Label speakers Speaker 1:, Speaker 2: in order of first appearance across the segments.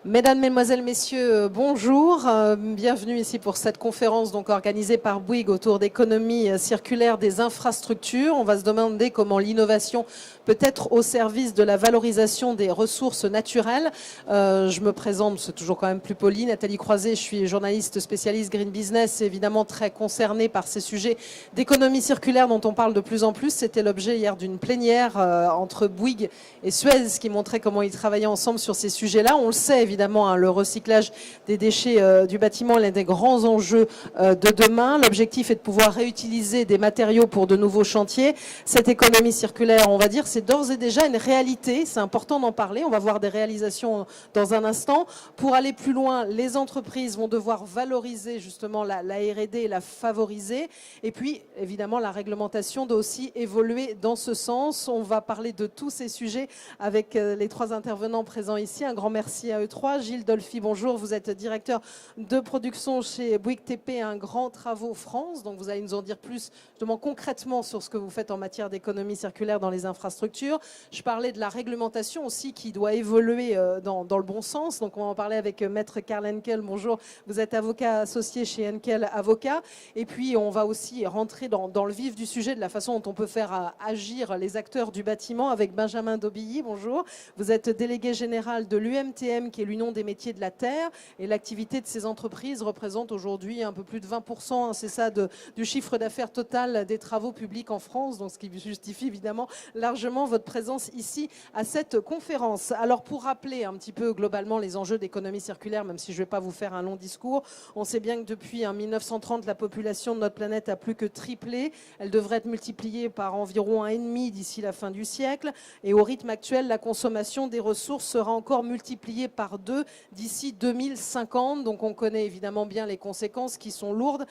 Speaker 1: Mesdames, Mesdemoiselles, Messieurs, bonjour. Bienvenue ici pour cette conférence donc organisée par Bouygues autour d'économie circulaire des infrastructures. On va se demander comment l'innovation peut être au service de la valorisation des ressources naturelles. Je me présente, c'est toujours quand même plus poli, Nathalie Croiset, je suis journaliste spécialiste Green Business, évidemment très concernée par ces sujets d'économie circulaire dont on parle de plus en plus. C'était l'objet hier d'une plénière entre Bouygues et Suez qui montrait comment ils travaillaient ensemble sur ces sujets-là. On le sait évidemment, hein, le recyclage des déchets du bâtiment est l'un des grands enjeux de demain. L'objectif est de pouvoir réutiliser des matériaux pour de nouveaux chantiers. Cette économie circulaire, on va dire, c'est d'ores et déjà une réalité. C'est important d'en parler. On va voir des réalisations dans un instant. Pour aller plus loin, les entreprises vont devoir valoriser justement la R&D et la favoriser. Et puis, évidemment, la réglementation doit aussi évoluer dans ce sens. On va parler de tous ces sujets avec les trois intervenants présents ici. Un grand merci à eux trois. Gilles Dolphy, bonjour. Vous êtes directeur de production chez Bouygues TP, un grand travaux France. Donc, vous allez nous en dire plus justement concrètement sur ce que vous faites en matière d'économie circulaire dans les infrastructures. Je parlais de la réglementation aussi qui doit évoluer dans le bon sens. Donc, on va en parler avec Maître Karl Henkel. Bonjour. Vous êtes avocat associé chez Henkel Avocat. Et puis, on va aussi rentrer dans le vif du sujet de la façon dont on peut faire agir les acteurs du bâtiment avec Benjamin Daubilly. Bonjour. Vous êtes délégué général de l'UMTM, qui est l'Union des métiers de la terre. Et l'activité de ces entreprises représente aujourd'hui un peu plus de 20%, hein, c'est ça, du chiffre d'affaires total des travaux publics en France. Donc, ce qui justifie évidemment largement votre présence ici à cette conférence. Alors, pour rappeler un petit peu globalement les enjeux d'économie circulaire, même si je ne vais pas vous faire un long discours, on sait bien que depuis 1930, la population de notre planète a plus que triplé. Elle devrait être multipliée par environ 1,5 d'ici la fin du siècle. Et au rythme actuel, la consommation des ressources sera encore multipliée par 2 d'ici 2050. Donc on connaît évidemment bien les conséquences qui sont lourdes.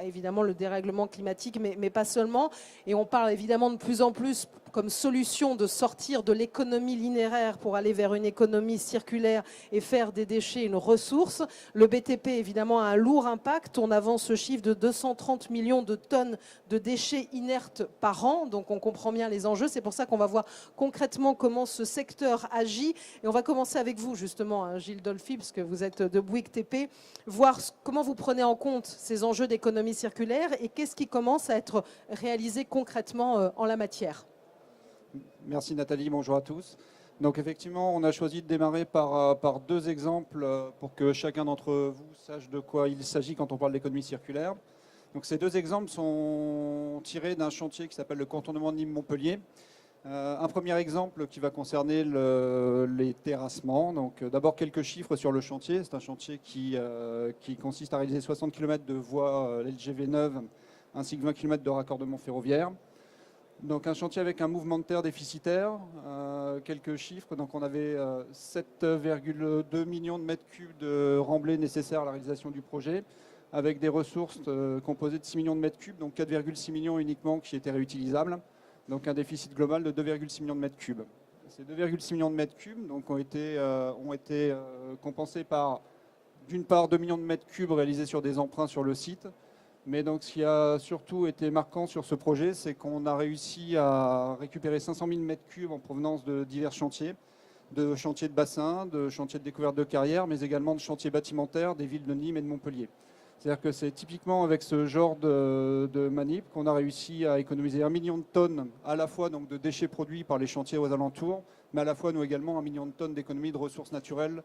Speaker 1: Évidemment le dérèglement climatique, mais pas seulement. Et on parle évidemment de plus en plus comme solution de sortir de l'économie linéaire pour aller vers une économie circulaire et faire des déchets une ressource. Le BTP, évidemment, a un lourd impact. On avance ce chiffre de 230 millions de tonnes de déchets inertes par an. Donc, on comprend bien les enjeux. C'est pour ça qu'on va voir concrètement comment ce secteur agit. Et on va commencer avec vous, justement, hein, Gilles Dolphy, parce que vous êtes de Bouygues TP, voir comment vous prenez en compte ces enjeux d'économie circulaire et qu'est-ce qui commence à être réalisé concrètement en la matière.
Speaker 2: Merci Nathalie, bonjour à tous. Donc effectivement, on a choisi de démarrer par deux exemples pour que chacun d'entre vous sache de quoi il s'agit quand on parle d'économie circulaire. Donc ces deux exemples sont tirés d'un chantier qui s'appelle le contournement de Nîmes-Montpellier. Un premier exemple qui va concerner les terrassements. Donc d'abord quelques chiffres sur le chantier. C'est un chantier qui consiste à réaliser 60 km de voies LGV neuves ainsi que 20 km de raccordement ferroviaire. Donc un chantier avec un mouvement de terre déficitaire, quelques chiffres. Donc on avait 7,2 millions de mètres cubes de remblais nécessaires à la réalisation du projet, avec des ressources composées de 6 millions de mètres cubes, donc 4,6 millions uniquement qui étaient réutilisables. Donc un déficit global de 2,6 millions de mètres cubes. Ces 2,6 millions de mètres cubes donc, ont été compensés par, d'une part, 2 millions de mètres cubes réalisés sur des emprunts sur le site. Mais donc, ce qui a surtout été marquant sur ce projet, c'est qu'on a réussi à récupérer 500 000 mètres cubes en provenance de divers chantiers de bassin, de chantiers de découverte de carrière, mais également de chantiers bâtimentaires des villes de Nîmes et de Montpellier. C'est-à-dire que c'est typiquement avec ce genre de manip qu'on a réussi à économiser 1 million de tonnes à la fois donc, de déchets produits par les chantiers aux alentours, mais à la fois nous également 1 million de tonnes d'économie de ressources naturelles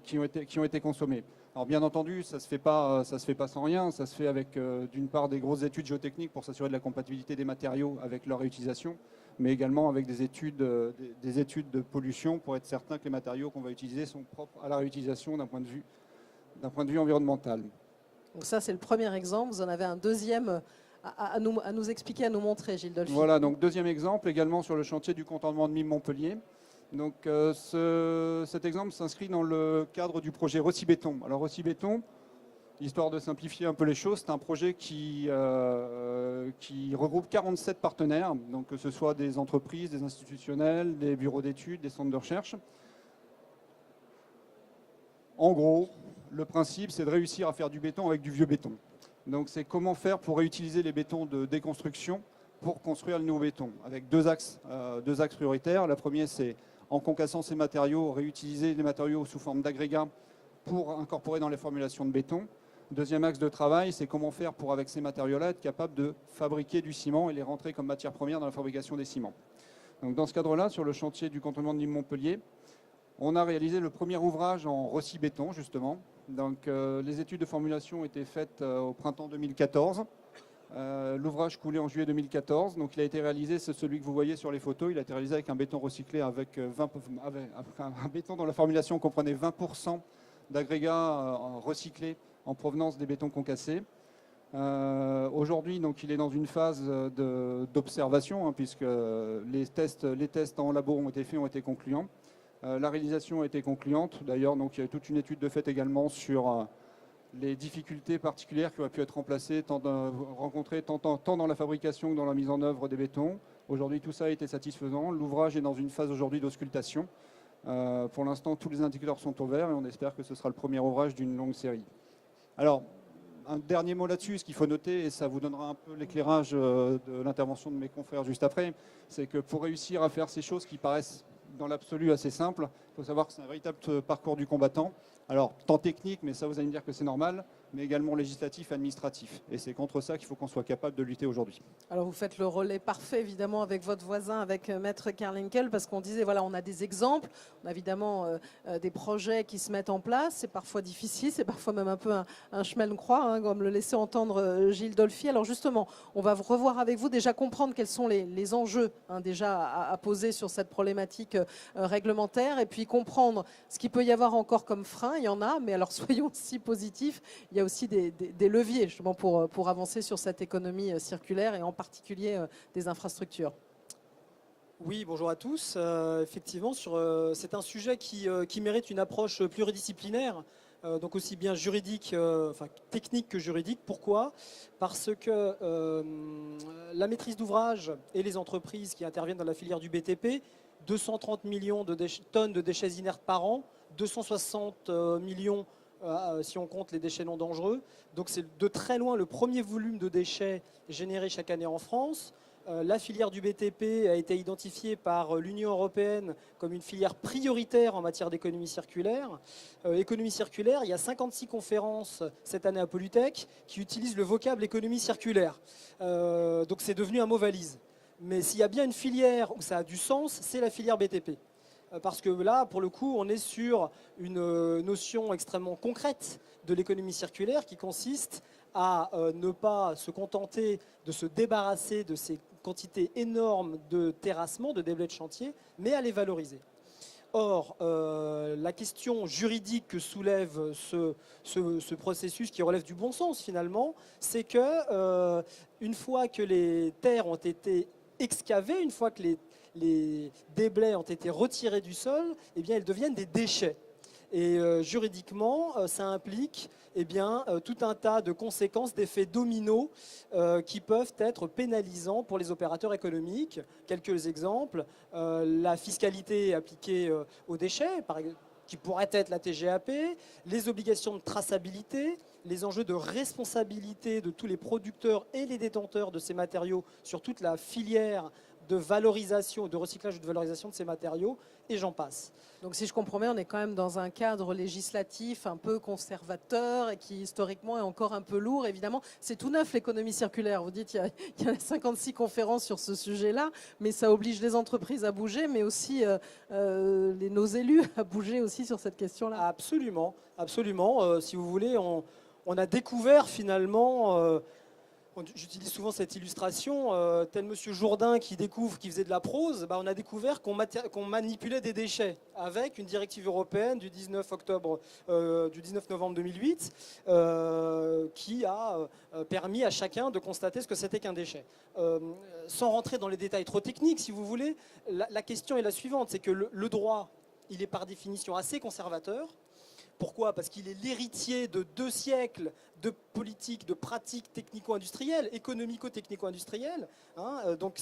Speaker 2: qui ont été consommées. Alors bien entendu, ça se fait pas sans rien, ça se fait avec d'une part des grosses études géotechniques pour s'assurer de la compatibilité des matériaux avec leur réutilisation, mais également avec des études de pollution pour être certain que les matériaux qu'on va utiliser sont propres à la réutilisation d'un point de vue environnemental.
Speaker 1: Donc ça, c'est le premier exemple. Vous en avez un deuxième à nous expliquer, à nous montrer, Gilles Dolphy.
Speaker 2: Voilà, donc deuxième exemple, également sur le chantier du contournement de Nîmes-Montpellier. Donc cet exemple s'inscrit dans le cadre du projet Rossi-Béton. Alors Rossi-Béton, histoire de simplifier un peu les choses, c'est un projet qui regroupe 47 partenaires, donc que ce soit des entreprises, des institutionnels, des bureaux d'études, des centres de recherche. En gros, le principe, c'est de réussir à faire du béton avec du vieux béton. Donc c'est comment faire pour réutiliser les bétons de déconstruction pour construire le nouveau béton, avec deux axes prioritaires. La première, c'est en concassant ces matériaux, réutiliser les matériaux sous forme d'agrégats pour incorporer dans les formulations de béton. Deuxième axe de travail, c'est comment faire pour, avec ces matériaux-là, être capable de fabriquer du ciment et les rentrer comme matière première dans la fabrication des ciments. Donc, dans ce cadre-là, sur le chantier du contournement de l'île Montpellier, on a réalisé le premier ouvrage en recy-béton, justement. Donc, les études de formulation ont été faites au printemps 2014. L'ouvrage coulait en juillet 2014. Donc, il a été réalisé, c'est celui que vous voyez sur les photos. Il a été réalisé avec un béton recyclé, avec un béton dont la formulation comprenait 20% d'agrégats recyclés en provenance des bétons concassés. Aujourd'hui, donc, il est dans une phase d'observation, puisque les tests en labo ont été concluants. La réalisation a été concluante. D'ailleurs, donc, il y a toute une étude de fait également sur les difficultés particulières qui auraient pu être rencontrées tant dans la fabrication que dans la mise en œuvre des bétons. Aujourd'hui, tout ça a été satisfaisant. L'ouvrage est dans une phase aujourd'hui d'auscultation. Pour l'instant, tous les indicateurs sont au vert et on espère que ce sera le premier ouvrage d'une longue série. Alors, un dernier mot là-dessus, ce qu'il faut noter, et ça vous donnera un peu l'éclairage de l'intervention de mes confrères juste après, c'est que pour réussir à faire ces choses qui paraissent dans l'absolu assez simples, il faut savoir que c'est un véritable parcours du combattant. Alors, tant technique, mais ça vous allez me dire que c'est normal, mais également législatif, administratif. Et c'est contre ça qu'il faut qu'on soit capable de lutter aujourd'hui.
Speaker 1: Alors vous faites le relais parfait évidemment avec votre voisin, avec Maître Carlinkel, parce qu'on disait voilà, on a des exemples, on a évidemment des projets qui se mettent en place, c'est parfois difficile, c'est parfois même un peu un chemin de croix, comme le laissait entendre Gilles Dolphy. Alors justement, on va revoir avec vous, déjà comprendre quels sont les enjeux déjà à poser sur cette problématique réglementaire, et puis comprendre ce qu'il peut y avoir encore comme frein, il y en a, mais alors soyons aussi positifs, il y a aussi des leviers justement pour avancer sur cette économie circulaire et en particulier des infrastructures.
Speaker 3: Oui, bonjour à tous. Effectivement, c'est un sujet qui mérite une approche pluridisciplinaire, donc aussi bien juridique, technique que juridique. Pourquoi ? Parce que la maîtrise d'ouvrage et les entreprises qui interviennent dans la filière du BTP, 230 millions de tonnes de déchets inertes par an, 260 millions si on compte les déchets non dangereux. Donc c'est de très loin le premier volume de déchets générés chaque année en France. La filière du BTP a été identifiée par l'Union européenne comme une filière prioritaire en matière d'économie circulaire. Économie circulaire, il y a 56 conférences cette année à Polytech qui utilisent le vocable économie circulaire. Donc c'est devenu un mot valise. Mais s'il y a bien une filière où ça a du sens, c'est la filière BTP. Parce que là, pour le coup, on est sur une notion extrêmement concrète de l'économie circulaire qui consiste à ne pas se contenter de se débarrasser de ces quantités énormes de terrassement, de déblais de chantier, mais à les valoriser. Or, la question juridique que soulève ce processus qui relève du bon sens finalement, c'est que une fois que les terres ont été excavées, une fois que les déblais ont été retirés du sol, eh bien, elles deviennent des déchets. Et juridiquement, ça implique tout un tas de conséquences, d'effets dominos qui peuvent être pénalisants pour les opérateurs économiques. Quelques exemples, la fiscalité appliquée aux déchets, qui pourrait être la TGAP, les obligations de traçabilité, les enjeux de responsabilité de tous les producteurs et les détenteurs de ces matériaux sur toute la filière de valorisation, de recyclage ou de valorisation de ces matériaux, et j'en passe.
Speaker 1: Donc si je comprends bien, on est quand même dans un cadre législatif un peu conservateur et qui historiquement est encore un peu lourd. Évidemment, c'est tout neuf l'économie circulaire. Vous dites il y a 56 conférences sur ce sujet-là, mais ça oblige les entreprises à bouger, mais aussi nos élus à bouger aussi sur cette question-là.
Speaker 3: Absolument, absolument. Si vous voulez, on a découvert finalement... J'utilise souvent cette illustration, tel monsieur Jourdain qui découvre qu'il faisait de la prose, on a découvert qu'on manipulait des déchets avec une directive européenne du 19 novembre 2008 qui a permis à chacun de constater ce que c'était qu'un déchet. Sans rentrer dans les détails trop techniques, si vous voulez, la question est la suivante, c'est que le droit, il est par définition assez conservateur. Pourquoi ? Parce qu'il est l'héritier de 2 siècles de politiques, de pratiques technico-industrielles, économico-technico-industrielles. Donc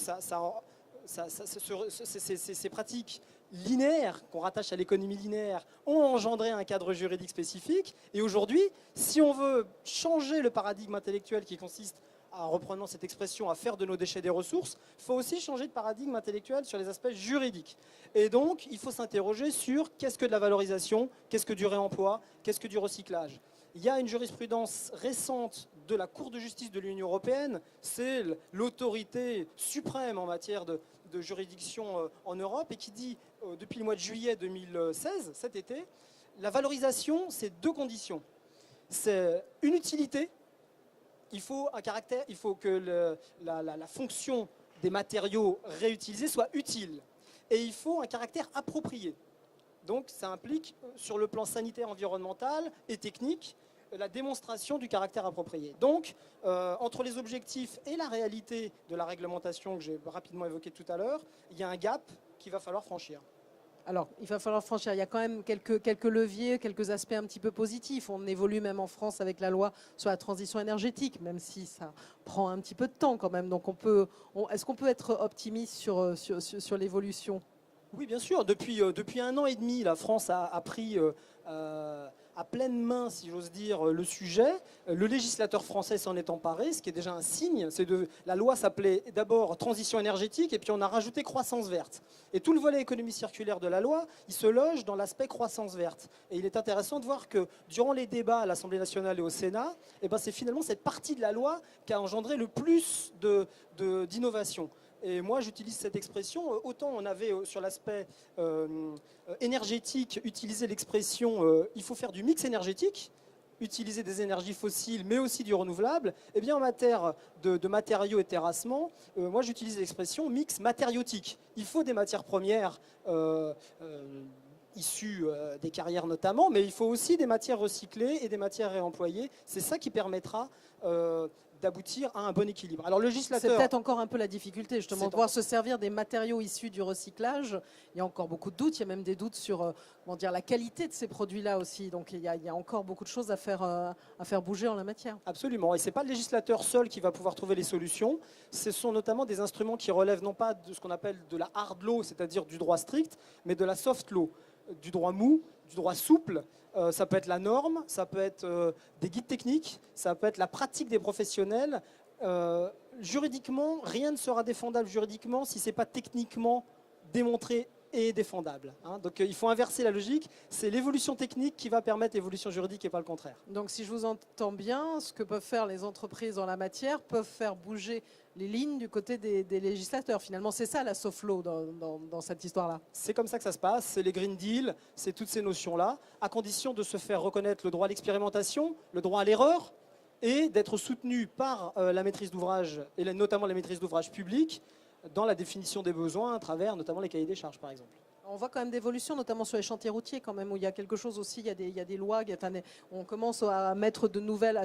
Speaker 3: ces pratiques linéaires qu'on rattache à l'économie linéaire ont engendré un cadre juridique spécifique. Et aujourd'hui, si on veut changer le paradigme intellectuel qui consiste en reprenant cette expression, à faire de nos déchets des ressources, il faut aussi changer de paradigme intellectuel sur les aspects juridiques. Et donc, il faut s'interroger sur qu'est-ce que de la valorisation, qu'est-ce que du réemploi, qu'est-ce que du recyclage. Il y a une jurisprudence récente de la Cour de justice de l'Union européenne, c'est l'autorité suprême en matière de juridiction en Europe, et qui dit, depuis le mois de juillet 2016, cet été, la valorisation, c'est deux conditions. C'est une utilité. Il faut que la fonction des matériaux réutilisés soit utile. Et il faut un caractère approprié. Donc ça implique, sur le plan sanitaire, environnemental et technique, la démonstration du caractère approprié. Donc, entre les objectifs et la réalité de la réglementation que j'ai rapidement évoquée tout à l'heure, il y a un gap qu'il va falloir franchir.
Speaker 1: Alors, il va falloir franchir. Il y a quand même quelques leviers, quelques aspects un petit peu positifs. On évolue même en France avec la loi sur la transition énergétique, même si ça prend un petit peu de temps quand même. Donc, est-ce qu'on peut être optimiste sur l'évolution ?
Speaker 3: Oui, bien sûr. Depuis 1 an et demi, la France a pris à pleine main, si j'ose dire, le sujet. Le législateur français s'en est emparé, ce qui est déjà un signe. La loi s'appelait d'abord transition énergétique, et puis on a rajouté croissance verte. Et tout le volet économie circulaire de la loi, il se loge dans l'aspect croissance verte. Et il est intéressant de voir que durant les débats à l'Assemblée nationale et au Sénat, c'est finalement cette partie de la loi qui a engendré le plus d'innovation. Et moi, j'utilise cette expression. Autant on avait sur l'aspect énergétique utilisé l'expression il faut faire du mix énergétique, utiliser des énergies fossiles, mais aussi du renouvelable. Eh bien, en matière de matériaux et terrassement, moi, j'utilise l'expression mix matériotique. Il faut des matières premières issues des carrières notamment, mais il faut aussi des matières recyclées et des matières réemployées. C'est ça qui permettra d'aboutir à un bon équilibre. Alors, le législateur...
Speaker 1: C'est peut-être encore un peu la difficulté, justement, de pouvoir se servir des matériaux issus du recyclage. Il y a encore beaucoup de doutes. Il y a même des doutes sur la qualité de ces produits-là aussi. Donc, il y a encore beaucoup de choses à faire bouger en la matière.
Speaker 3: Absolument. Et ce n'est pas le législateur seul qui va pouvoir trouver les solutions. Ce sont notamment des instruments qui relèvent non pas de ce qu'on appelle de la hard law, c'est-à-dire du droit strict, mais de la soft law, du droit mou, du droit souple. Ça peut être la norme, ça peut être des guides techniques, ça peut être la pratique des professionnels. Juridiquement, rien ne sera défendable juridiquement si ce n'est pas techniquement démontré et défendable. Donc il faut inverser la logique. C'est l'évolution technique qui va permettre l'évolution juridique et pas le contraire.
Speaker 1: Donc si je vous entends bien, ce que peuvent faire les entreprises en la matière peuvent faire bouger les lignes du côté des législateurs. Finalement, c'est ça la soft law dans cette histoire-là.
Speaker 3: C'est comme ça que ça se passe, c'est les Green Deal, c'est toutes ces notions-là, à condition de se faire reconnaître le droit à l'expérimentation, le droit à l'erreur, et d'être soutenu par la maîtrise d'ouvrage, et notamment la maîtrise d'ouvrage publique, dans la définition des besoins, à travers notamment les cahiers des charges, par exemple.
Speaker 1: On voit quand même d'évolution, notamment sur les chantiers routiers, quand même, où il y a quelque chose aussi, il y a des lois, on commence à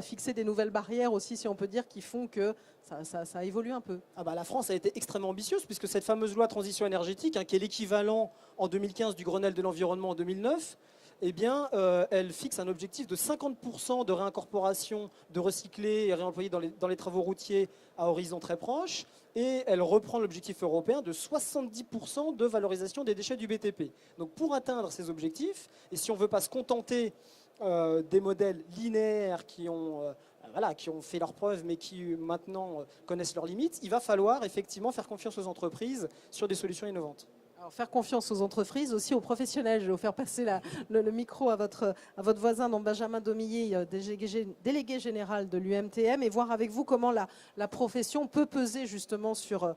Speaker 1: fixer des nouvelles barrières aussi, si on peut dire, qui font que ça évolue un peu.
Speaker 3: La France a été extrêmement ambitieuse, puisque cette fameuse loi transition énergétique, qui est l'équivalent en 2015 du Grenelle de l'environnement en 2009, elle fixe un objectif de 50% de réincorporation de recyclés et réemployés dans les travaux routiers à horizon très proche. Et elle reprend l'objectif européen de 70% de valorisation des déchets du BTP. Donc pour atteindre ces objectifs, et si on ne veut pas se contenter des modèles linéaires qui ont fait leurs preuves mais qui maintenant connaissent leurs limites, il va falloir effectivement faire confiance aux entreprises sur des solutions innovantes.
Speaker 1: Alors, faire confiance aux entreprises, aussi aux professionnels. Je vais vous faire passer le micro à votre voisin, donc Benjamin Domillier, délégué général de l'UMTM, et voir avec vous comment la profession peut peser justement sur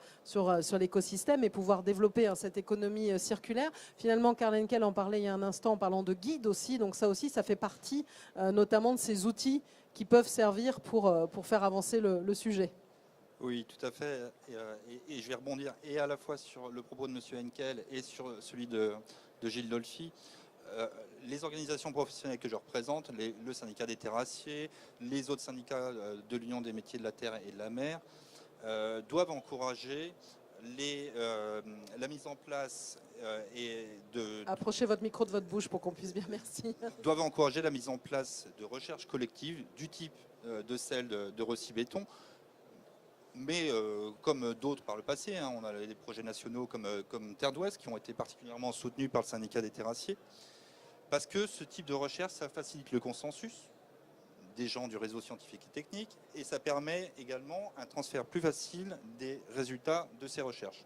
Speaker 1: l'écosystème et pouvoir développer cette économie circulaire. Finalement, Karl Henkel en parlait il y a un instant en parlant de guide aussi, donc ça aussi, ça fait partie notamment de ces outils qui peuvent servir pour faire avancer le sujet.
Speaker 4: Oui, tout à fait. Et je vais rebondir et à la fois sur le propos de M. Henkel et sur celui de Gilles Dolphy. Les organisations professionnelles que je représente, le syndicat des terrassiers, les autres syndicats de l'Union des métiers de la terre et de la mer, doivent encourager la mise en place
Speaker 1: Approchez votre micro de votre bouche pour qu'on puisse bien, merci.
Speaker 4: Doivent encourager la mise en place de recherches collectives du type de celle de Rossi-Béton. Mais comme d'autres par le passé, on a des projets nationaux comme Terre d'Ouest qui ont été particulièrement soutenus par le syndicat des terrassiers, parce que ce type de recherche, ça facilite le consensus, des gens du réseau scientifique et technique, et ça permet également un transfert plus facile des résultats de ces recherches.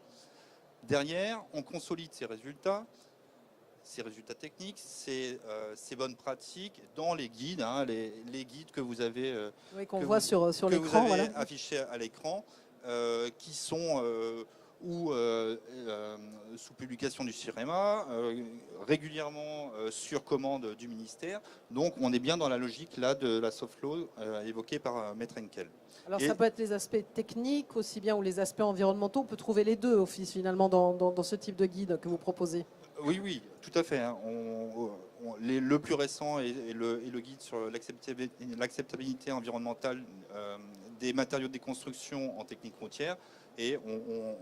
Speaker 4: Derrière, on consolide ces résultats techniques, ces bonnes pratiques dans les guides, hein, les guides que vous avez,
Speaker 1: Oui, qu'on voit sur l'écran. Voilà.
Speaker 4: Affichés à l'écran, qui sont sous publication du CIREMA, régulièrement sur commande du ministère. Donc on est bien dans la logique là de la soft law évoquée par Maître Henkel.
Speaker 1: Alors ça peut être les aspects techniques aussi bien ou les aspects environnementaux. On peut trouver les deux finalement dans ce type de guide que vous proposez.
Speaker 4: Oui, tout à fait. Hein. Le plus récent est le guide sur l'acceptabilité environnementale des matériaux de déconstruction en technique routière, et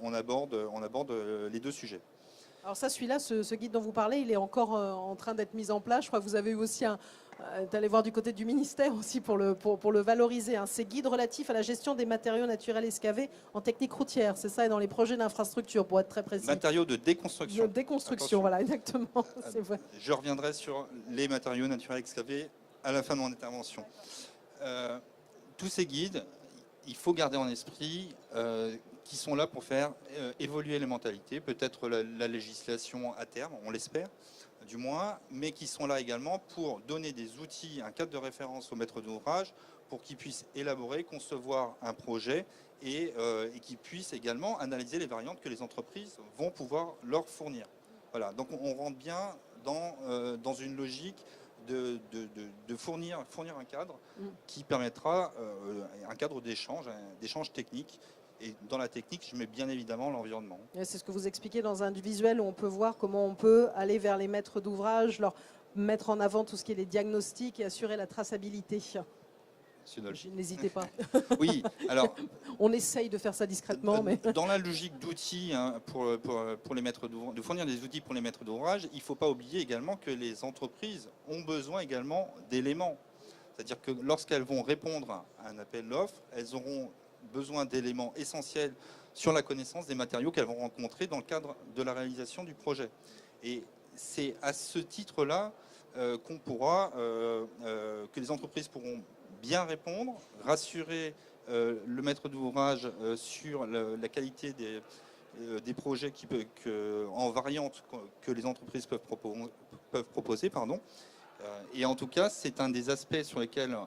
Speaker 4: on aborde les deux sujets.
Speaker 1: Alors ça, celui-là, ce guide dont vous parlez, il est encore en train d'être mis en place. Je crois que vous avez eu aussi d'aller voir du côté du ministère aussi pour le valoriser. Hein. Ces guides relatifs à la gestion des matériaux naturels excavés en technique routière, c'est ça, et dans les projets d'infrastructure, pour être très précis.
Speaker 4: Matériaux de déconstruction.
Speaker 1: De déconstruction, voilà, exactement.
Speaker 4: Je reviendrai sur les matériaux naturels excavés à la fin de mon intervention. Tous ces guides, il faut garder en esprit qui sont là pour faire évoluer les mentalités, peut-être la législation à terme, on l'espère du moins, mais qui sont là également pour donner des outils, un cadre de référence aux maîtres d'ouvrage pour qu'ils puissent élaborer, concevoir un projet et qu'ils puissent également analyser les variantes que les entreprises vont pouvoir leur fournir. Voilà, donc on rentre bien dans une logique de fournir un cadre qui permettra un cadre d'échange technique. Et dans la technique, je mets bien évidemment l'environnement.
Speaker 1: C'est ce que vous expliquez dans un visuel où on peut voir comment on peut aller vers les maîtres d'ouvrage, leur mettre en avant tout ce qui est les diagnostics et assurer la traçabilité. N'hésitez pas.
Speaker 4: Oui, alors...
Speaker 1: on essaye de faire ça discrètement. Mais...
Speaker 4: Dans la logique d'outils pour les maîtres d'ouvrage, de fournir des outils pour les maîtres d'ouvrage, il ne faut pas oublier également que les entreprises ont besoin également d'éléments. C'est-à-dire que lorsqu'elles vont répondre à un appel d'offres, elles auront besoin d'éléments essentiels sur la connaissance des matériaux qu'elles vont rencontrer dans le cadre de la réalisation du projet. Et c'est à ce titre-là que les entreprises pourront bien répondre, rassurer le maître d'ouvrage sur la qualité des projets en variante que les entreprises peuvent proposer. Et en tout cas, c'est un des aspects sur lesquels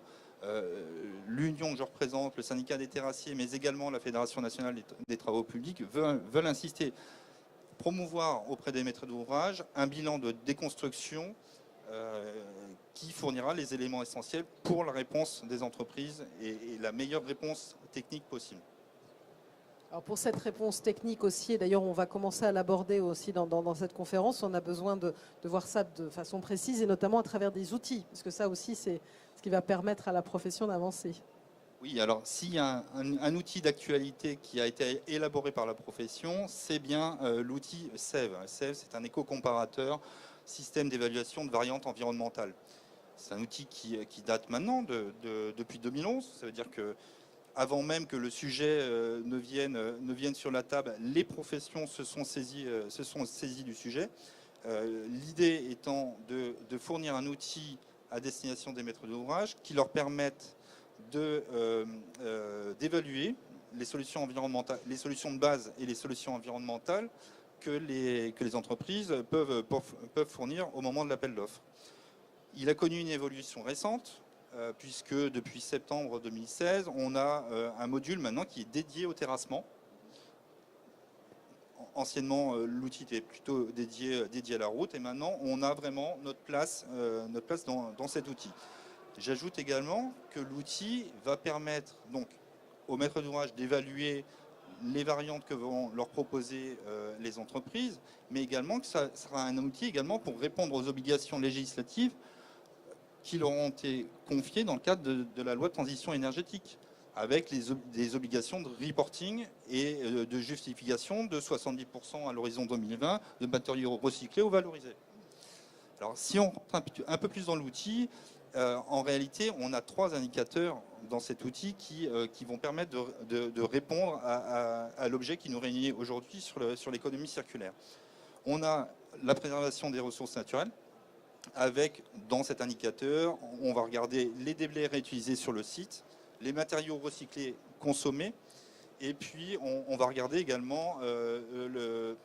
Speaker 4: l'union que je représente, le syndicat des terrassiers, mais également la Fédération nationale des travaux publics veulent insister, promouvoir auprès des maîtres d'ouvrage un bilan de déconstruction qui fournira les éléments essentiels pour la réponse des entreprises et la meilleure réponse technique possible.
Speaker 1: Alors pour cette réponse technique aussi, et d'ailleurs on va commencer à l'aborder aussi dans cette conférence, on a besoin de voir ça de façon précise et notamment à travers des outils, parce que ça aussi c'est ce qui va permettre à la profession d'avancer.
Speaker 4: Oui, alors s'il y a un outil d'actualité qui a été élaboré par la profession, c'est bien l'outil SEV. SEV, c'est un éco-comparateur, système d'évaluation de variantes environnementales. C'est un outil qui date maintenant depuis 2011, ça veut dire que avant même que le sujet ne vienne sur la table, les professions se sont saisies du sujet. L'idée étant de fournir un outil à destination des maîtres d'ouvrage qui leur permette d'évaluer les solutions environnementales, les solutions de base et les solutions environnementales que les entreprises peuvent fournir au moment de l'appel d'offres. Il a connu une évolution récente, puisque depuis septembre 2016, on a un module maintenant qui est dédié au terrassement. Anciennement, l'outil était plutôt dédié à la route, et maintenant, on a vraiment notre place dans cet outil. J'ajoute également que l'outil va permettre donc aux maîtres d'ouvrage d'évaluer les variantes que vont leur proposer les entreprises, mais également que ça sera un outil également pour répondre aux obligations législatives qui leur ont été confiées dans le cadre de la loi de transition énergétique, avec des obligations de reporting et de justification de 70% à l'horizon 2020 de matériaux recyclés ou valorisés. Alors si on rentre un peu plus dans l'outil, en réalité, on a 3 indicateurs dans cet outil qui vont permettre de répondre à l'objet qui nous réunit aujourd'hui sur l'économie circulaire. On a la préservation des ressources naturelles, avec, dans cet indicateur, on va regarder les déblais réutilisés sur le site, les matériaux recyclés consommés, et puis on va regarder également le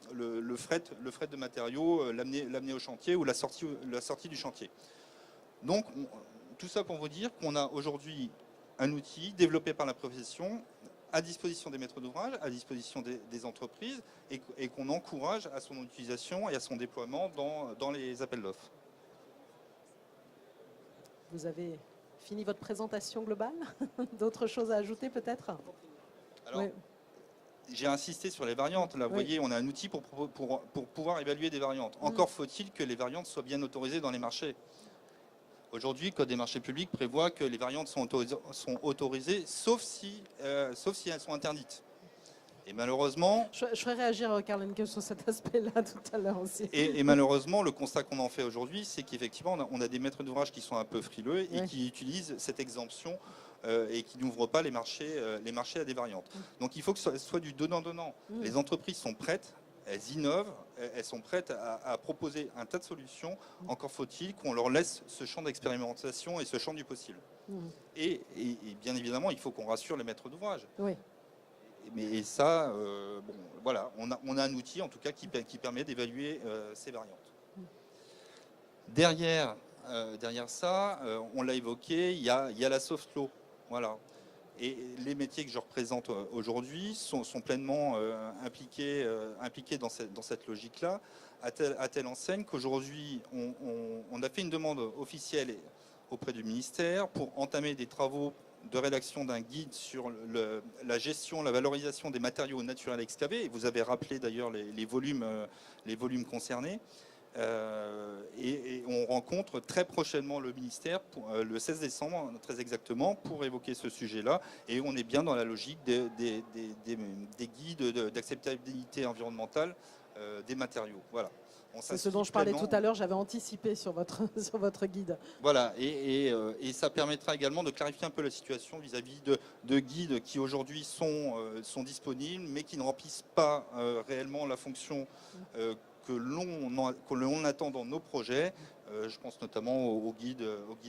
Speaker 4: fret de matériaux, l'amener au chantier ou la sortie du chantier. Donc, tout ça pour vous dire qu'on a aujourd'hui un outil développé par la profession à disposition des maîtres d'ouvrage, à disposition des entreprises, et qu'on encourage à son utilisation et à son déploiement dans les appels d'offres.
Speaker 1: Vous avez fini votre présentation globale? D'autres choses à ajouter peut-être?
Speaker 4: Alors,
Speaker 1: Oui.
Speaker 4: j'ai insisté sur les variantes. Là, vous
Speaker 1: Oui.
Speaker 4: voyez, on a un outil pour pouvoir évaluer des variantes. Encore faut-il que les variantes soient bien autorisées dans les marchés. Aujourd'hui, le Code des marchés publics prévoit que les variantes sont autorisées, sauf si elles sont interdites. Et malheureusement,
Speaker 1: Je ferai réagir Karl Henkel sur cet aspect-là tout à l'heure aussi.
Speaker 4: et malheureusement, le constat qu'on en fait aujourd'hui, c'est qu'effectivement, on a des maîtres d'ouvrage qui sont un peu frileux et
Speaker 1: Oui.
Speaker 4: qui utilisent cette exemption et qui n'ouvrent pas les marchés à des variantes. Donc il faut que ce soit du donnant-donnant. Les entreprises sont prêtes, elles innovent, elles sont prêtes à proposer un tas de solutions. Encore faut-il qu'on leur laisse ce champ d'expérimentation et ce champ du possible. Et bien évidemment, il faut qu'on rassure les maîtres d'ouvrage.
Speaker 1: Oui.
Speaker 4: Mais ça, bon, voilà, on a un outil en tout cas qui permet d'évaluer ces variantes. Derrière ça, on l'a évoqué, il y a la soft law. Voilà. Et les métiers que je représente aujourd'hui sont pleinement impliqués dans cette logique-là, à telle enseigne qu'aujourd'hui, on a fait une demande officielle auprès du ministère pour entamer des travaux de rédaction d'un guide sur la gestion, la valorisation des matériaux naturels excavés. Et vous avez rappelé d'ailleurs les volumes concernés. Et on rencontre très prochainement le ministère, le 16 décembre très exactement, pour évoquer ce sujet-là. Et on est bien dans la logique des guides d'acceptabilité environnementale des matériaux. Voilà.
Speaker 1: C'est ce dont je parlais tout à l'heure, j'avais anticipé sur votre guide.
Speaker 4: Voilà, et ça permettra également de clarifier un peu la situation vis-à-vis de guides qui aujourd'hui sont disponibles, mais qui ne remplissent pas réellement la fonction que l'on attend dans nos projets. Je pense notamment au guide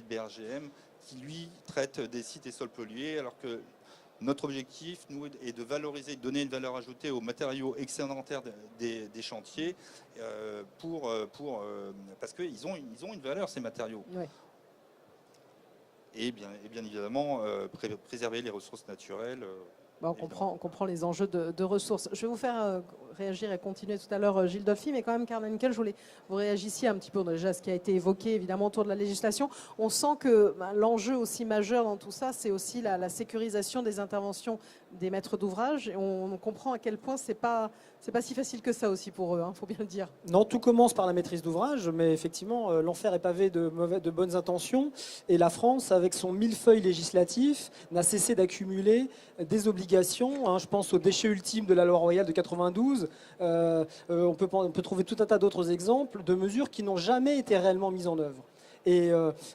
Speaker 4: BRGM, qui lui traite des sites et sols pollués, alors que notre objectif, nous, est de valoriser, de donner une valeur ajoutée aux matériaux excédentaires des chantiers, parce qu'ils ont une valeur, ces matériaux.
Speaker 1: Oui.
Speaker 4: Et bien évidemment, préserver les ressources naturelles.
Speaker 1: On comprend les enjeux de ressources. Je vais vous faire réagir et continuer tout à l'heure, Gilles Dolphy, mais quand même, Karl Henkel, je voulais vous réagissiez un petit peu déjà ce qui a été évoqué, évidemment, autour de la législation. On sent que l'enjeu aussi majeur dans tout ça, c'est aussi la sécurisation des interventions des maîtres d'ouvrage. Et on comprend à quel point c'est pas si facile que ça aussi pour eux, faut bien le dire.
Speaker 3: Non, tout commence par la maîtrise d'ouvrage, mais effectivement, l'enfer est pavé de bonnes intentions. Et la France, avec son millefeuille législatif, n'a cessé d'accumuler des obligations. Je pense au déchet ultime de la loi royale de 92. On peut trouver tout un tas d'autres exemples de mesures qui n'ont jamais été réellement mises en œuvre. Et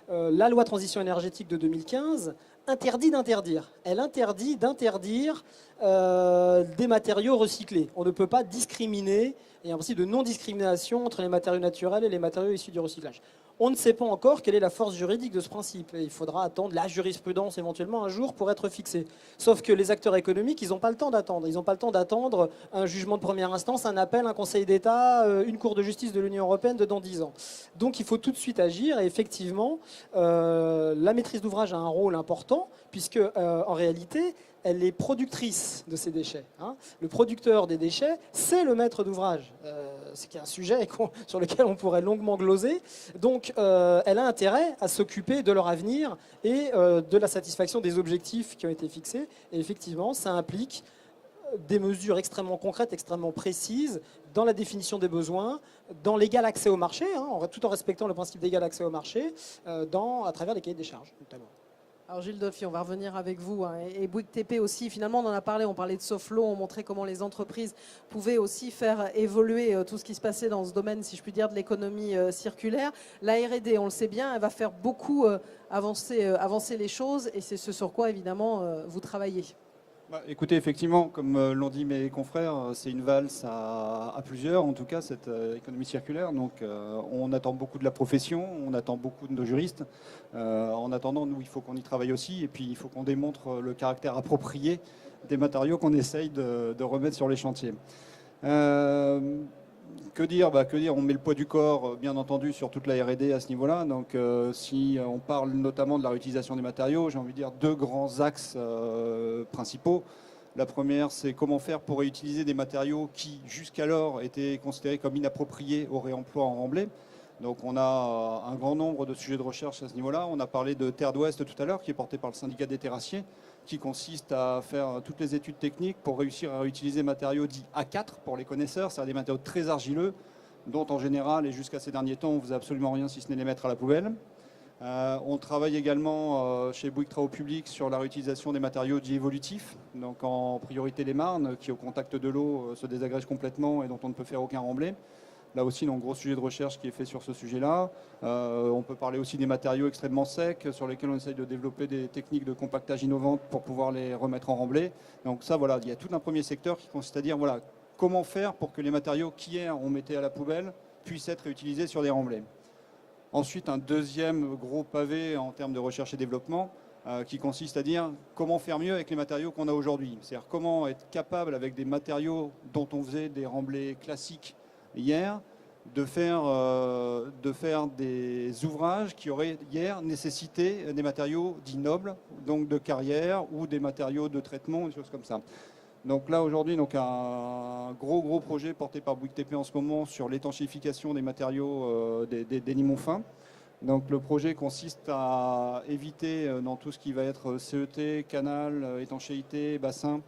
Speaker 3: la loi transition énergétique de 2015 interdit d'interdire. Elle interdit d'interdire des matériaux recyclés. On ne peut pas discriminer, il y a un principe de non-discrimination entre les matériaux naturels et les matériaux issus du recyclage. On ne sait pas encore quelle est la force juridique de ce principe. Et il faudra attendre la jurisprudence éventuellement un jour pour être fixée. Sauf que les acteurs économiques, ils n'ont pas le temps d'attendre. Ils n'ont pas le temps d'attendre un jugement de première instance, un appel, un conseil d'État, une cour de justice de l'Union européenne dans 10 ans. Donc il faut tout de suite agir. Et effectivement, la maîtrise d'ouvrage a un rôle important, puisque en réalité, elle est productrice de ces déchets. Le producteur des déchets, c'est le maître d'ouvrage. C'est un sujet sur lequel on pourrait longuement gloser. Donc, elle a intérêt à s'occuper de leur avenir et de la satisfaction des objectifs qui ont été fixés. Et effectivement, ça implique des mesures extrêmement concrètes, extrêmement précises, dans la définition des besoins, dans l'égal accès au marché, tout en respectant le principe d'égal accès au marché, à travers les cahiers des charges, notamment.
Speaker 1: Alors Gilles Dolphy, on va revenir avec vous. Et Bouygues TP aussi, finalement on en a parlé, on parlait de soft law, on montrait comment les entreprises pouvaient aussi faire évoluer tout ce qui se passait dans ce domaine, si je puis dire, de l'économie circulaire. La R&D, on le sait bien, elle va faire beaucoup avancer les choses et c'est ce sur quoi évidemment vous travaillez.
Speaker 2: Écoutez, effectivement, comme l'ont dit mes confrères, c'est une valse à plusieurs, en tout cas, cette économie circulaire. Donc, on attend beaucoup de la profession, on attend beaucoup de nos juristes. En attendant, nous, il faut qu'on y travaille aussi, et puis il faut qu'on démontre le caractère approprié des matériaux qu'on essaye de remettre sur les chantiers. Que dire? Que dire? On met le poids du corps, bien entendu, sur toute la R&D à ce niveau-là. Donc, si on parle notamment de la réutilisation des matériaux, j'ai envie de dire deux grands axes principaux. La première, c'est comment faire pour réutiliser des matériaux qui, jusqu'alors, étaient considérés comme inappropriés au réemploi en remblai. Donc, on a un grand nombre de sujets de recherche à ce niveau-là. On a parlé de Terre d'Ouest tout à l'heure, qui est porté par le syndicat des terrassiers, qui consiste à faire toutes les études techniques pour réussir à réutiliser matériaux dits A4 pour les connaisseurs, c'est-à-dire des matériaux très argileux, dont en général, et jusqu'à ces derniers temps, on ne faisait absolument rien si ce n'est les mettre à la poubelle. On travaille également chez Bouygues Travaux Publics sur la réutilisation des matériaux dits évolutifs, donc en priorité les marnes, qui au contact de l'eau se désagrègent complètement et dont on ne peut faire aucun remblai. Là aussi, donc, gros sujet de recherche qui est fait sur ce sujet-là. On peut parler aussi des matériaux extrêmement secs sur lesquels on essaye de développer des techniques de compactage innovantes pour pouvoir les remettre en remblai. Donc ça, voilà, il y a tout un premier secteur qui consiste à dire voilà, comment faire pour que les matériaux qu'hier on mettait à la poubelle puissent être réutilisés sur des remblais. Ensuite, un deuxième gros pavé en termes de recherche et développement qui consiste à dire comment faire mieux avec les matériaux qu'on a aujourd'hui. C'est-à-dire comment être capable avec des matériaux dont on faisait des remblais classiques hier, de faire des ouvrages qui auraient hier nécessité des matériaux dits nobles, donc de carrière ou des matériaux de traitement, des choses comme ça. Donc là aujourd'hui, donc un gros projet porté par Bouygues TP en ce moment sur l'étanchéification des matériaux des limons fins. Donc le projet consiste à éviter dans tout ce qui va être CET, canal, étanchéité, bassin,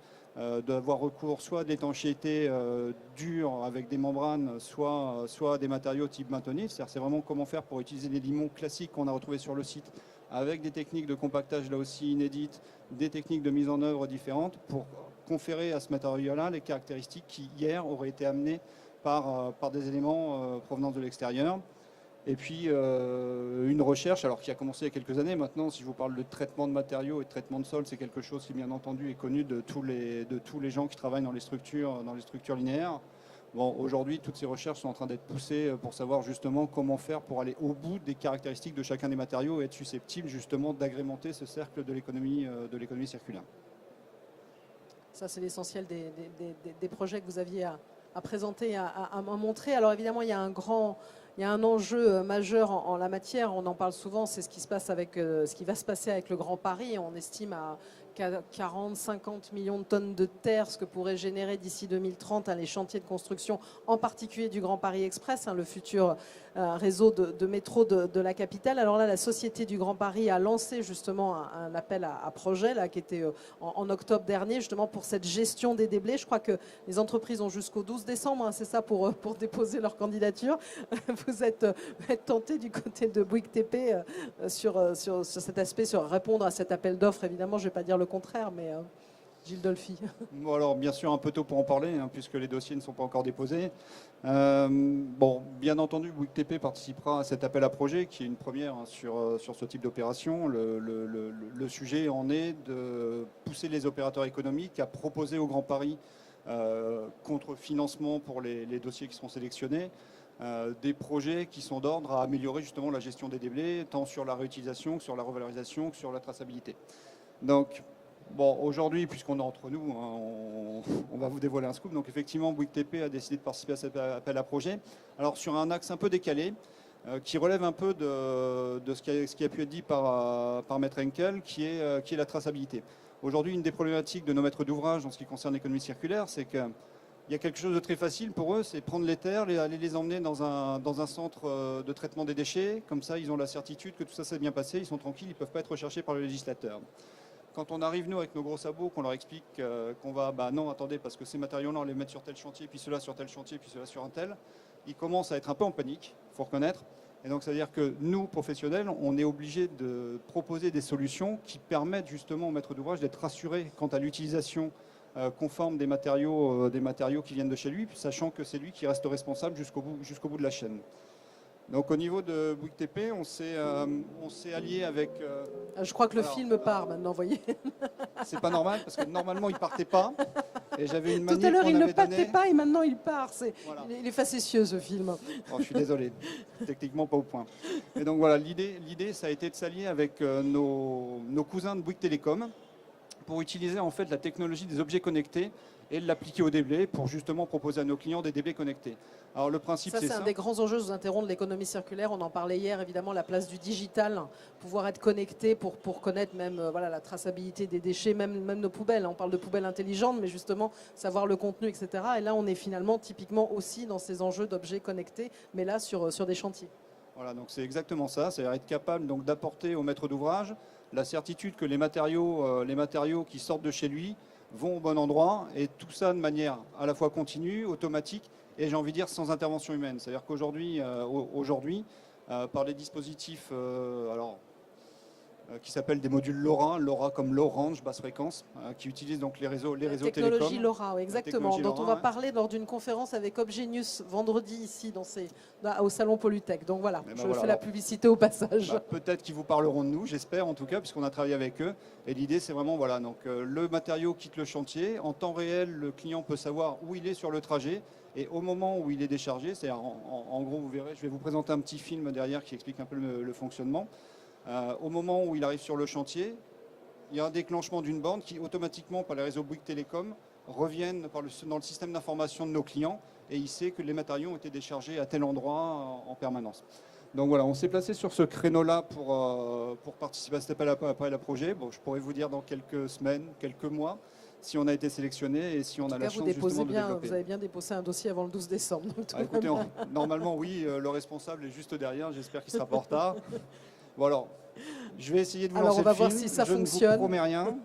Speaker 2: d'avoir recours soit à de l'étanchéité dure avec des membranes, soit à des matériaux type maintenir. C'est-à-dire c'est vraiment comment faire pour utiliser les limons classiques qu'on a retrouvés sur le site avec des techniques de compactage là aussi inédites, des techniques de mise en œuvre différentes pour conférer à ce matériau-là les caractéristiques qui hier auraient été amenées par des éléments provenant de l'extérieur. Et puis une recherche, alors qui a commencé il y a quelques années maintenant, si je vous parle de traitement de matériaux et de traitement de sol, c'est quelque chose qui bien entendu est connu de tous les gens qui travaillent dans les structures linéaires. Bon, aujourd'hui, toutes ces recherches sont en train d'être poussées pour savoir justement comment faire pour aller au bout des caractéristiques de chacun des matériaux et être susceptible justement d'agrémenter ce cercle de l'économie circulaire.
Speaker 1: Ça, c'est l'essentiel des projets que vous aviez à présenter, à montrer. Alors évidemment, il y a un enjeu majeur en la matière. On en parle souvent, c'est ce qui se passe avec ce qui va se passer avec le Grand Paris. On estime à 40-50 millions de tonnes de terre, ce que pourrait générer d'ici 2030 les chantiers de construction, en particulier du Grand Paris Express, le futur réseau de métro de la capitale. Alors là, la Société du Grand Paris a lancé justement un appel à projet là, qui était en octobre dernier, justement pour cette gestion des déblais. Je crois que les entreprises ont jusqu'au 12 décembre, c'est ça, pour déposer leur candidature. Vous êtes tenté du côté de Bouygues TP sur cet aspect, sur répondre à cet appel d'offres. Évidemment, je ne vais pas dire le contraire, mais Gilles Dolphy.
Speaker 2: Bon, alors bien sûr un peu tôt pour en parler, puisque les dossiers ne sont pas encore déposés. Bon, bien entendu, Bouygues TP participera à cet appel à projet, qui est une première sur ce type d'opération. Le sujet en est de pousser les opérateurs économiques à proposer au Grand Paris, contre financement pour les dossiers qui seront sélectionnés, des projets qui sont d'ordre à améliorer justement la gestion des déblais, tant sur la réutilisation que sur la revalorisation que sur la traçabilité. Donc, bon, aujourd'hui, puisqu'on est entre nous, on va vous dévoiler un scoop. Donc effectivement, Bouygues TP a décidé de participer à cet appel à projet. Alors sur un axe un peu décalé, qui relève un peu de ce qui a pu être dit par Maître Henkel, qui est la traçabilité. Aujourd'hui, une des problématiques de nos maîtres d'ouvrage en ce qui concerne l'économie circulaire, c'est qu'il y a quelque chose de très facile pour eux, c'est prendre les terres, aller les emmener dans un centre de traitement des déchets. Comme ça, ils ont la certitude que tout ça s'est bien passé, ils sont tranquilles, ils ne peuvent pas être recherchés par le législateur. Quand on arrive, nous, avec nos gros sabots, qu'on leur explique qu'on va, non, attendez, parce que ces matériaux-là, on les met sur tel chantier, puis ceux-là sur tel chantier, puis ceux-là sur un tel, ils commencent à être un peu en panique, il faut reconnaître. Et donc, ça veut dire que nous, professionnels, on est obligés de proposer des solutions qui permettent justement aux maîtres d'ouvrage d'être rassurés quant à l'utilisation conforme des matériaux qui viennent de chez lui, sachant que c'est lui qui reste responsable jusqu'au bout de la chaîne. Donc au niveau de Bouygues TP, on s'est allié avec...
Speaker 1: Je crois que le
Speaker 2: alors,
Speaker 1: film part maintenant, vous voyez.
Speaker 2: c'est pas normal parce que normalement il partait pas. Et j'avais une
Speaker 1: Tout
Speaker 2: manip
Speaker 1: à l'heure,
Speaker 2: qu'on
Speaker 1: il ne
Speaker 2: avait
Speaker 1: partait
Speaker 2: donnée.
Speaker 1: pas et maintenant il part.
Speaker 2: Voilà.
Speaker 1: Il est facétieux ce film.
Speaker 2: Oh, je suis désolé, techniquement pas au point. Et donc voilà, l'idée ça a été de s'allier avec nos cousins de Bouygues Télécom pour utiliser en fait la technologie des objets connectés et de l'appliquer au déblai pour justement proposer à nos clients des déblais connectés. Alors le principe
Speaker 1: Ça,
Speaker 2: c'est
Speaker 1: c'est un
Speaker 2: ça.
Speaker 1: des grands enjeux, je vous interromps, de l'économie circulaire. On en parlait hier, évidemment, la place du digital, pouvoir être connecté pour connaître même voilà, la traçabilité des déchets, même nos poubelles. On parle de poubelles intelligentes, mais justement, savoir le contenu, etc. Et là, on est finalement typiquement aussi dans ces enjeux d'objets connectés, mais là, sur des chantiers.
Speaker 2: Voilà, donc c'est exactement ça, c'est-à-dire être capable donc d'apporter au maître d'ouvrage la certitude que les matériaux qui sortent de chez lui vont au bon endroit, et tout ça de manière à la fois continue, automatique, et j'ai envie de dire sans intervention humaine. C'est-à-dire qu'aujourd'hui, par les dispositifs qui s'appellent des modules LoRa, LoRa comme low range, basse fréquence, qui utilisent donc les réseaux télécoms.
Speaker 1: Technologie LoRa, oui, exactement,
Speaker 2: technologie
Speaker 1: dont on
Speaker 2: LoRa,
Speaker 1: va
Speaker 2: ouais.
Speaker 1: parler lors d'une conférence avec Obgenius vendredi ici au salon Polytech. Donc voilà,
Speaker 2: Eh ben
Speaker 1: je
Speaker 2: voilà,
Speaker 1: fais la
Speaker 2: alors,
Speaker 1: publicité au passage.
Speaker 2: peut-être qu'ils vous parleront de nous, j'espère en tout cas, puisqu'on a travaillé avec eux. Et l'idée, c'est vraiment, voilà, donc le matériau quitte le chantier. En temps réel, le client peut savoir où il est sur le trajet. Et au moment où il est déchargé, c'est-à-dire en gros, vous verrez, je vais vous présenter un petit film derrière qui explique un peu le fonctionnement. Au moment où il arrive sur le chantier, il y a un déclenchement d'une borne qui automatiquement, par les réseaux Bouygues Télécom, reviennent dans le système d'information de nos clients, et il sait que les matériaux ont été déchargés à tel endroit en permanence. Donc voilà, on s'est placé sur ce créneau-là pour participer à cet appel à projet. Bon, je pourrais vous dire dans quelques semaines, quelques mois, si on a été sélectionné et si on a la chance justement de développer.
Speaker 1: Vous avez bien déposé un dossier avant le 12 décembre. Donc tout va
Speaker 2: Écoutez,
Speaker 1: bien.
Speaker 2: normalement oui, le responsable est juste derrière, j'espère qu'il ne sera pas en retard. Bon alors, je vais essayer de vous
Speaker 1: Alors,
Speaker 2: lancer
Speaker 1: on va
Speaker 2: le
Speaker 1: voir
Speaker 2: film.
Speaker 1: si ça
Speaker 2: je ne
Speaker 1: fonctionne.
Speaker 2: vous promets rien.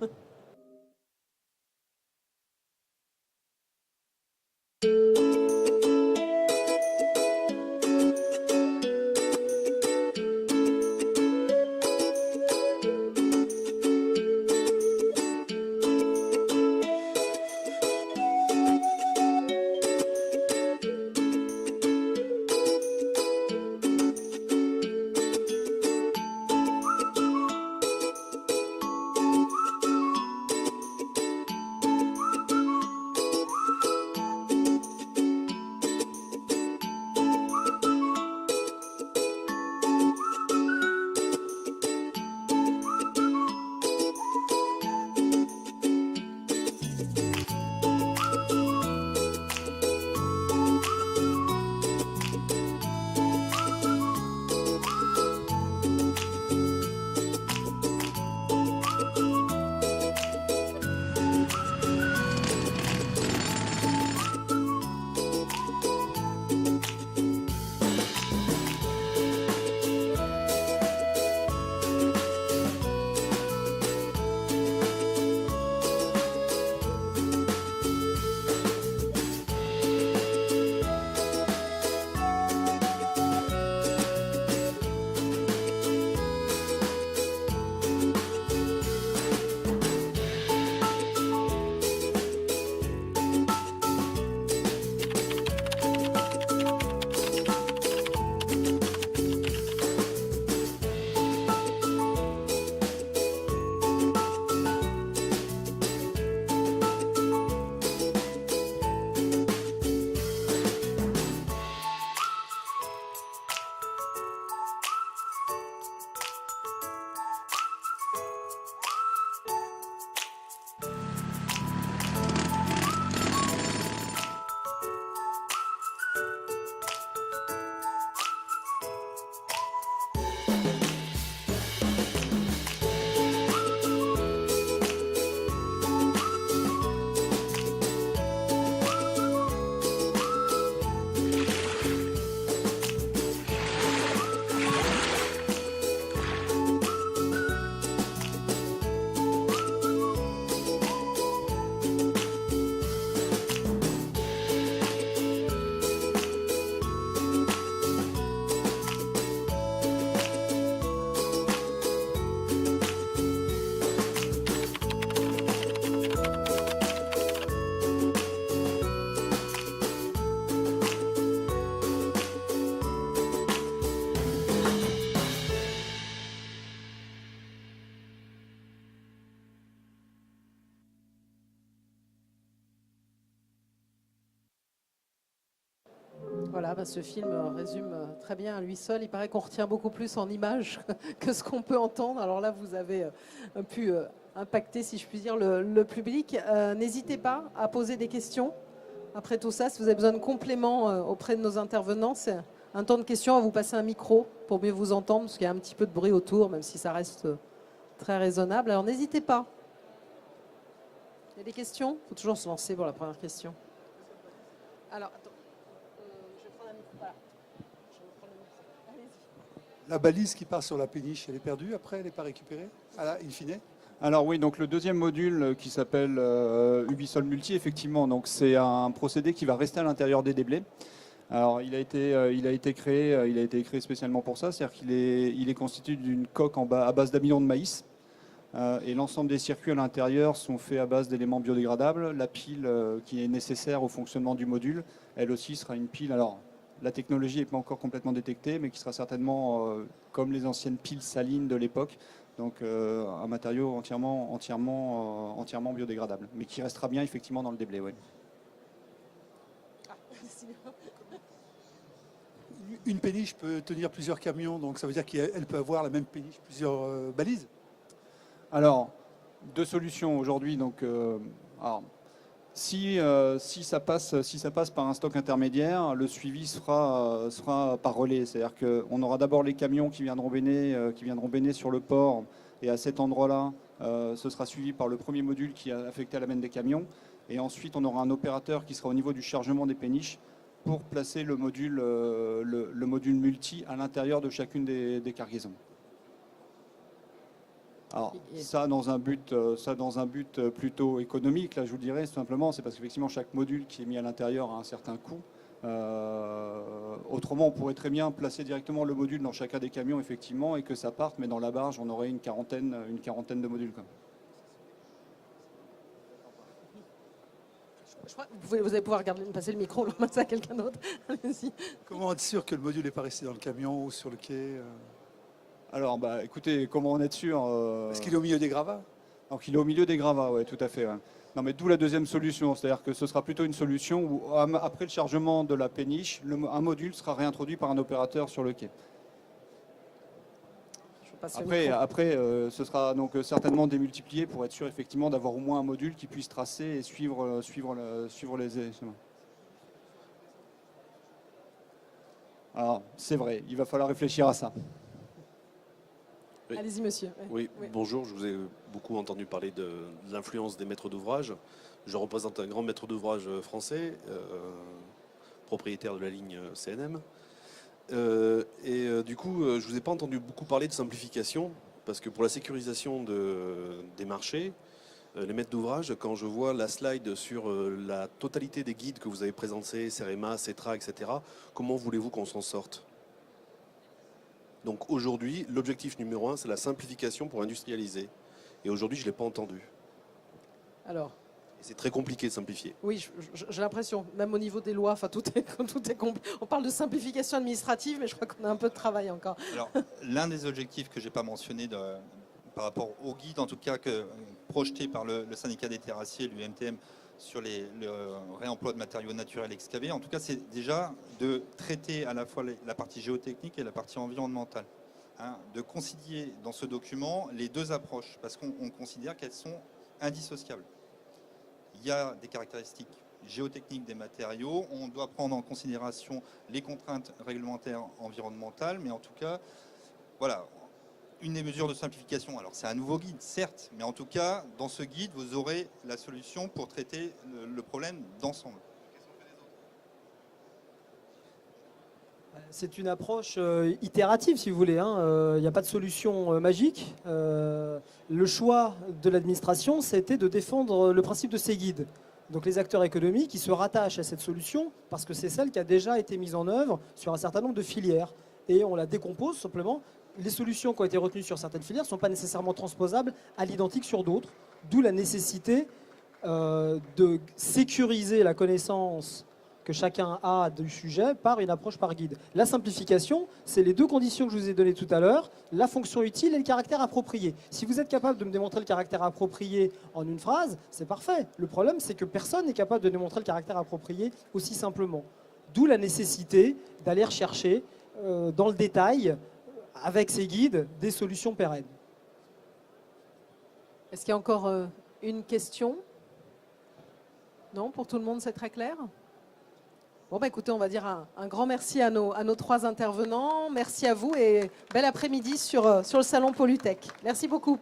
Speaker 1: Voilà, bah, ce film résume très bien à lui seul. Il paraît qu'on retient beaucoup plus en images que ce qu'on peut entendre. Alors là, vous avez pu impacter, si je puis dire, le public. N'hésitez pas à poser des questions. Après tout ça, si vous avez besoin de compléments auprès de nos intervenants, c'est un temps de questions. On va vous passer un micro pour mieux vous entendre, parce qu'il y a un petit peu de bruit autour, même si ça reste très raisonnable. Alors n'hésitez pas. Il y a des questions ? Il faut toujours se lancer pour la première question. Alors, attends. Je vais prendre un micro. Voilà. Je vais prendre le micro. Allez-y.
Speaker 5: La balise qui part sur la péniche, elle est perdue après, elle n'est pas récupérée in fine.
Speaker 2: Alors oui, donc le deuxième module qui s'appelle Ubisol Multi, effectivement, donc c'est un procédé qui va rester à l'intérieur des déblais. Alors il a été créé spécialement pour ça, c'est-à-dire qu'il est constitué d'une coque à base d'amidon de maïs. Et l'ensemble des circuits à l'intérieur sont faits à base d'éléments biodégradables. La pile qui est nécessaire au fonctionnement du module, elle aussi sera une pile. Alors, la technologie n'est pas encore complètement détectée, mais qui sera certainement comme les anciennes piles salines de l'époque, donc un matériau entièrement biodégradable, mais qui restera bien effectivement dans le déblai. Ouais.
Speaker 5: Une péniche peut tenir plusieurs camions, donc ça veut dire qu'elle peut avoir la même péniche plusieurs balises.
Speaker 2: Alors, deux solutions aujourd'hui. Donc, si ça passe par un stock intermédiaire, le suivi sera par relais. C'est-à-dire qu'on aura d'abord les camions qui viendront baigner sur le port, et à cet endroit-là, ce sera suivi par le premier module qui est affecté à la benne des camions. Et ensuite, on aura un opérateur qui sera au niveau du chargement des péniches pour placer le module multi à l'intérieur de chacune des cargaisons. Alors, ça dans un but plutôt économique, là je vous dirais simplement, c'est parce qu'effectivement chaque module qui est mis à l'intérieur a un certain coût. Autrement, on pourrait très bien placer directement le module dans chacun des camions, effectivement, et que ça parte, mais dans la barge, on aurait une quarantaine de modules.
Speaker 1: Je crois que vous allez pouvoir passer le micro, le passer à quelqu'un d'autre. Allez-y.
Speaker 5: Comment être sûr que le module n'est pas resté dans le camion ou sur le quai
Speaker 2: Alors, écoutez, comment en être sûr
Speaker 5: Est-ce qu'il est au milieu des gravats?
Speaker 2: Donc, il est au milieu des gravats, oui, tout à fait. Ouais. Non, mais d'où la deuxième solution, c'est-à-dire que ce sera plutôt une solution où, après le chargement de la péniche, un module sera réintroduit par un opérateur sur le quai. Après, ce sera donc certainement démultiplié pour être sûr effectivement d'avoir au moins un module qui puisse tracer et suivre les chemins. Alors, c'est vrai, il va falloir réfléchir à ça.
Speaker 6: Oui.
Speaker 1: Allez-y, monsieur.
Speaker 6: Oui, bonjour, je vous ai beaucoup entendu parler de l'influence des maîtres d'ouvrage. Je représente un grand maître d'ouvrage français, propriétaire de la ligne CNM. Du coup, je ne vous ai pas entendu beaucoup parler de simplification, parce que pour la sécurisation des marchés, les maîtres d'ouvrage, quand je vois la slide sur la totalité des guides que vous avez présentés, CEREMA, CETRA, etc., comment voulez-vous qu'on s'en sorte ? Donc aujourd'hui, l'objectif numéro 1, c'est la simplification pour industrialiser. Et aujourd'hui, je ne l'ai pas entendu.
Speaker 1: Alors,
Speaker 6: c'est très compliqué de simplifier.
Speaker 1: oui, j'ai l'impression, même au niveau des lois, tout est compliqué. On parle de simplification administrative, mais je crois qu'on a un peu de travail encore.
Speaker 4: Alors, l'un des objectifs que je n'ai pas mentionné par rapport au guide, en tout cas projeté par le syndicat des terrassiers, l'UMTM, sur le réemploi de matériaux naturels excavés, en tout cas, c'est déjà de traiter à la fois la partie géotechnique et la partie environnementale. De concilier dans ce document les deux approches, parce qu'on considère qu'elles sont indissociables. Il y a des caractéristiques géotechniques des matériaux, on doit prendre en considération les contraintes réglementaires environnementales, mais en tout cas, voilà, une des mesures de simplification. Alors c'est un nouveau guide, certes, mais en tout cas, dans ce guide, vous aurez la solution pour traiter le problème d'ensemble.
Speaker 3: C'est une approche itérative, si vous voulez. Il n'y a pas de solution magique. Le choix de l'administration, c'était de défendre le principe de ces guides. Donc les acteurs économiques, ils se rattachent à cette solution parce que c'est celle qui a déjà été mise en œuvre sur un certain nombre de filières. Et on la décompose simplement. Les solutions qui ont été retenues sur certaines filières ne sont pas nécessairement transposables à l'identique sur d'autres. D'où la nécessité de sécuriser la connaissance que chacun a du sujet par une approche par guide. La simplification, c'est les deux conditions que je vous ai données tout à l'heure, la fonction utile et le caractère approprié. Si vous êtes capable de me démontrer le caractère approprié en une phrase, c'est parfait. Le problème, c'est que personne n'est capable de démontrer le caractère approprié aussi simplement. D'où la nécessité d'aller rechercher dans le détail, avec ces guides, des solutions pérennes.
Speaker 1: Est-ce qu'il y a encore une question? Non, pour tout le monde, c'est très clair? Bon, bah, écoutez, on va dire un grand merci à nos 3 intervenants. Merci à vous et bel après-midi sur le salon Polytech. Merci beaucoup.